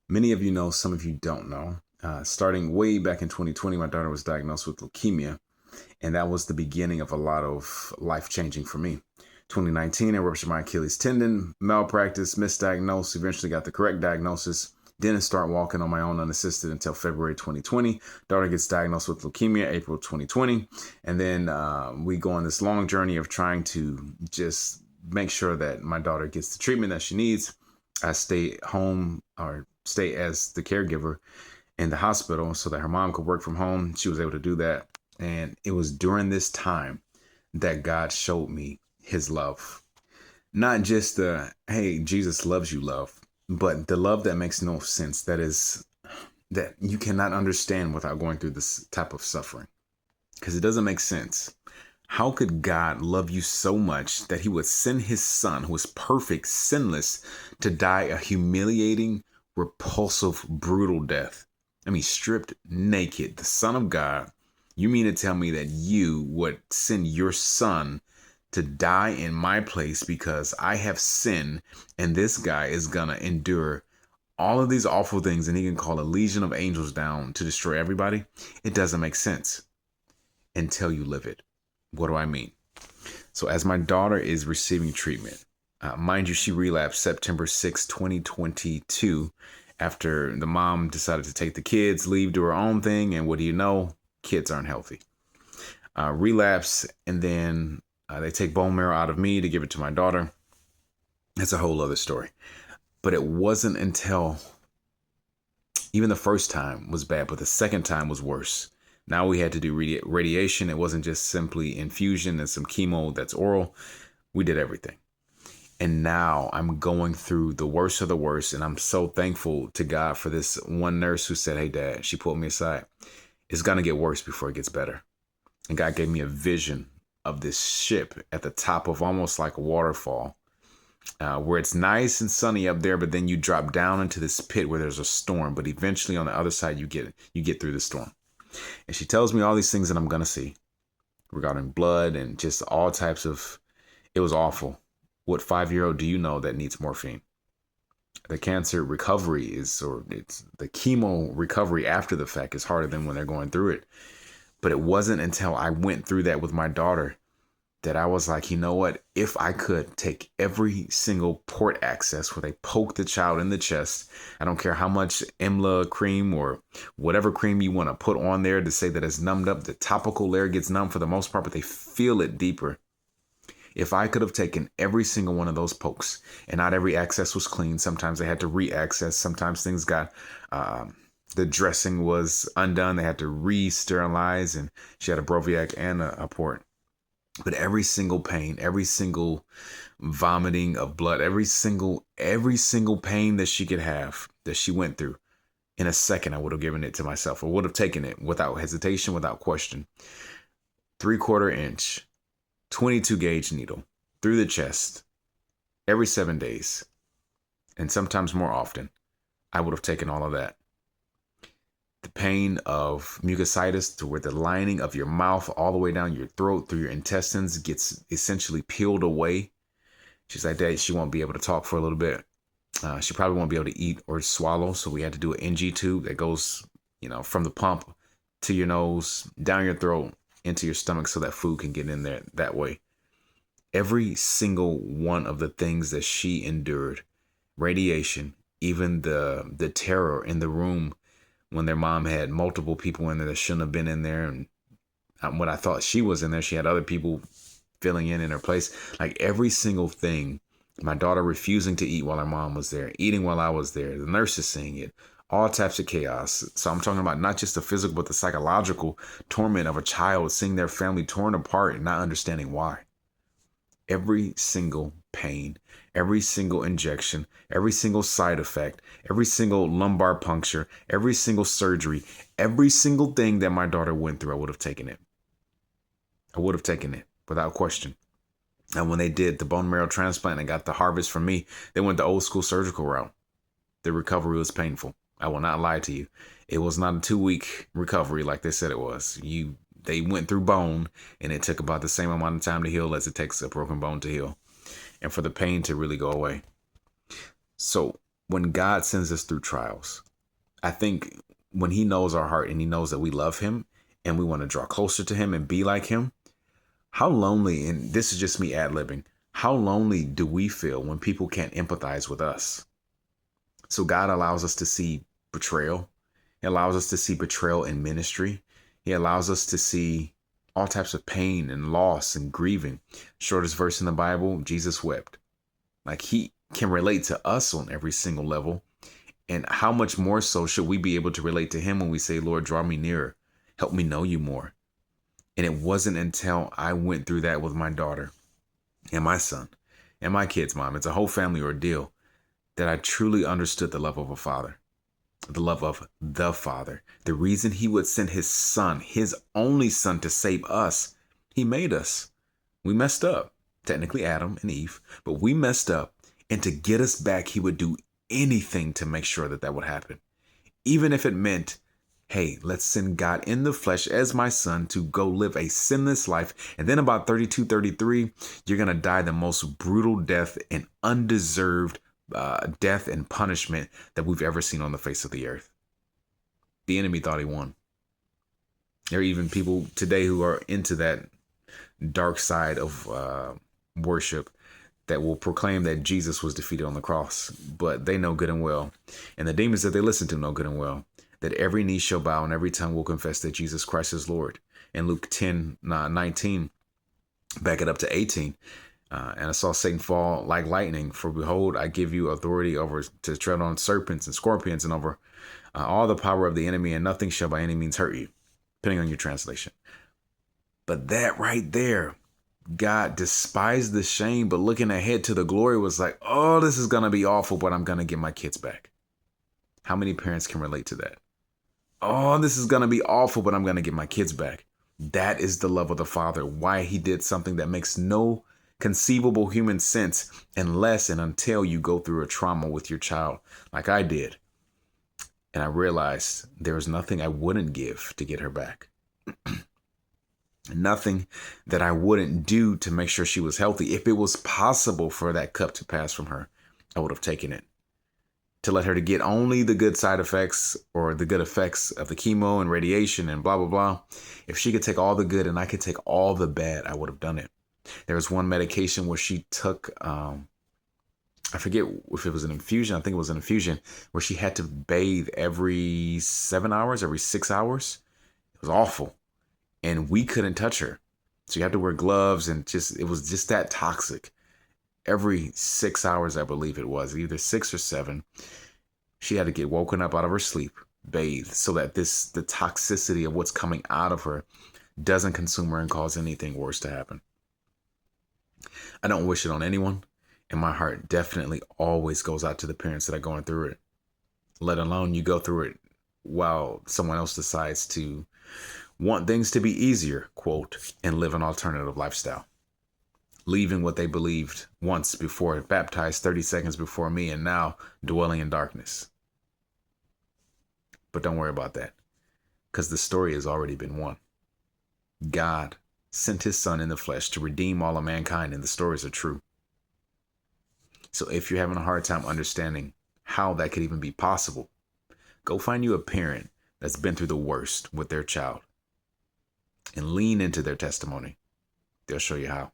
Many of you know, some of you don't know. Starting way back in 2020, my daughter was diagnosed with leukemia, and that was the beginning of a lot of life changing for me. 2019, I ruptured my Achilles tendon, malpractice, misdiagnosed, eventually got the correct diagnosis. Didn't start walking on my own unassisted until February 2020. Daughter gets diagnosed with leukemia April 2020. And then we go on this long journey of trying to just make sure that my daughter gets the treatment that she needs. I stay home or stay as the caregiver in the hospital so that her mom could work from home. She was able to do that. And it was during this time that God showed me his love. Not just the, hey, Jesus loves you love, but the love that makes no sense. That is, that you cannot understand without going through this type of suffering because it doesn't make sense. How could God love you so much that he would send his son, who is perfect, sinless, to die a humiliating, repulsive, brutal death? I mean, stripped naked, the Son of God. You mean to tell me that you would send your son to die in my place because I have sinned and this guy is going to endure all of these awful things and he can call a legion of angels down to destroy everybody? It doesn't make sense until you live it. What do I mean? So as my daughter is receiving treatment, mind you, she relapsed September 6, 2022, after the mom decided to take the kids, leave, do her own thing. And what do you know? Kids aren't healthy. Relapse, and then they take bone marrow out of me to give it to my daughter. It's a whole other story. But it wasn't until even the first time was bad, but the second time was worse. Now we had to do radiation. It wasn't just simply infusion and some chemo that's oral. We did everything. And now I'm going through the worst of the worst. And I'm so thankful to God for this one nurse who said, hey, Dad, she pulled me aside. It's going to get worse before it gets better. And God gave me a vision of this ship at the top of almost like a waterfall, where it's nice and sunny up there, but then you drop down into this pit where there's a storm. But eventually on the other side, you get through the storm. And she tells me all these things that I'm going to see regarding blood and just all types of, it was awful. What 5-year-old do you know that needs morphine? The cancer recovery it's the chemo recovery after the fact is harder than when they're going through it. But it wasn't until I went through that with my daughter that I was like, you know what? If I could take every single port access where they poke the child in the chest, I don't care how much EMLA cream or whatever cream you want to put on there to say that it's numbed up, the topical layer gets numb for the most part, but they feel it deeper. If I could have taken every single one of those pokes and not every access was clean, sometimes they had to re-access, sometimes things got, the dressing was undone, they had to re-sterilize, and she had a Broviac and a port. But every single pain, every single vomiting of blood, every single pain that she could have, that she went through, in a second, I would have given it to myself. I would have taken it without hesitation, without question. 3/4 inch, 22 gauge needle through the chest every 7 days, and sometimes more often. I would have taken all of that. The pain of mucositis to where the lining of your mouth all the way down your throat through your intestines gets essentially peeled away. She's like, Dad, she won't be able to talk for a little bit. She probably won't be able to eat or swallow. So we had to do an NG tube that goes, from the pump to your nose, down your throat, into your stomach so that food can get in there that way. Every single one of the things that she endured, radiation, even the terror in the room when their mom had multiple people in there that shouldn't have been in there. And when I thought she was in there, she had other people filling in her place. Like every single thing, my daughter refusing to eat while her mom was there, eating while I was there, the nurses seeing it, all types of chaos. So I'm talking about not just the physical, but the psychological torment of a child seeing their family torn apart and not understanding why. Every single pain, every single injection, every single side effect, every single lumbar puncture, every single surgery, every single thing that my daughter went through, I would have taken it. I would have taken it without question. And when they did the bone marrow transplant and got the harvest from me, they went the old school surgical route. The recovery was painful. I will not lie to you. It was not a 2-week recovery like they said it was. They went through bone, and it took about the same amount of time to heal as it takes a broken bone to heal, and for the pain to really go away. So when God sends us through trials, I think when he knows our heart and he knows that we love him and we want to draw closer to him and be like him, how lonely, and this is just me ad-libbing, how lonely do we feel when people can't empathize with us? So God allows us to see betrayal. He allows us to see betrayal in ministry. He allows us to see all types of pain and loss and grieving. Shortest verse in the Bible, Jesus wept. Like, he can relate to us on every single level. And how much more so should we be able to relate to him when we say, Lord, draw me nearer, help me know you more. And it wasn't until I went through that with my daughter and my son and my kid's mom, it's a whole family ordeal, that I truly understood the love of a father, the love of the Father. The reason he would send his son, his only son, to save us. He made us. We messed up. Technically Adam and Eve, but we messed up. And to get us back, he would do anything to make sure that that would happen. Even if it meant, hey, let's send God in the flesh as my son to go live a sinless life. And then about 32, 33, you're going to die the most brutal death and undeserved death and punishment that we've ever seen on the face of the earth. The enemy thought he won. There are even people today who are into that dark side of worship that will proclaim that Jesus was defeated on the cross, but they know good and well, and the demons that they listen to know good and well, that every knee shall bow and every tongue will confess that Jesus Christ is Lord. In Luke 10:19, back it up to 18, and I saw Satan fall like lightning. For behold, I give you authority over to tread on serpents and scorpions and over all the power of the enemy, and nothing shall by any means hurt you, depending on your translation. But that right there, God despised the shame, but looking ahead to the glory was like, oh, this is going to be awful, but I'm going to get my kids back. How many parents can relate to that? Oh, this is going to be awful, but I'm going to get my kids back. That is the love of the Father. Why he did something that makes no conceivable human sense unless and until you go through a trauma with your child like I did. And I realized there was nothing I wouldn't give to get her back. Nothing that I wouldn't do to make sure she was healthy. If it was possible for that cup to pass from her, I would have taken it. To let her to get only the good side effects or the good effects of the chemo and radiation and blah, blah, blah. If she could take all the good and I could take all the bad, I would have done it. There was one medication where she took, I forget if it was an infusion. I think it was an infusion where she had to bathe every 7 hours, every 6 hours. It was awful. And we couldn't touch her. So you had to wear gloves and it was just that toxic. Every 6 hours, I believe it was, either 6 or 7, she had to get woken up out of her sleep, bathe, so that the toxicity of what's coming out of her doesn't consume her and cause anything worse to happen. I don't wish it on anyone, and my heart definitely always goes out to the parents that are going through it, let alone you go through it while someone else decides to want things to be easier, quote, and live an alternative lifestyle. Leaving what they believed once before, baptized 30 seconds before me, and now dwelling in darkness. But don't worry about that, because the story has already been won. God sent his son in the flesh to redeem all of mankind, and the stories are true. So if you're having a hard time understanding how that could even be possible, go find you a parent that's been through the worst with their child and lean into their testimony. They'll show you how.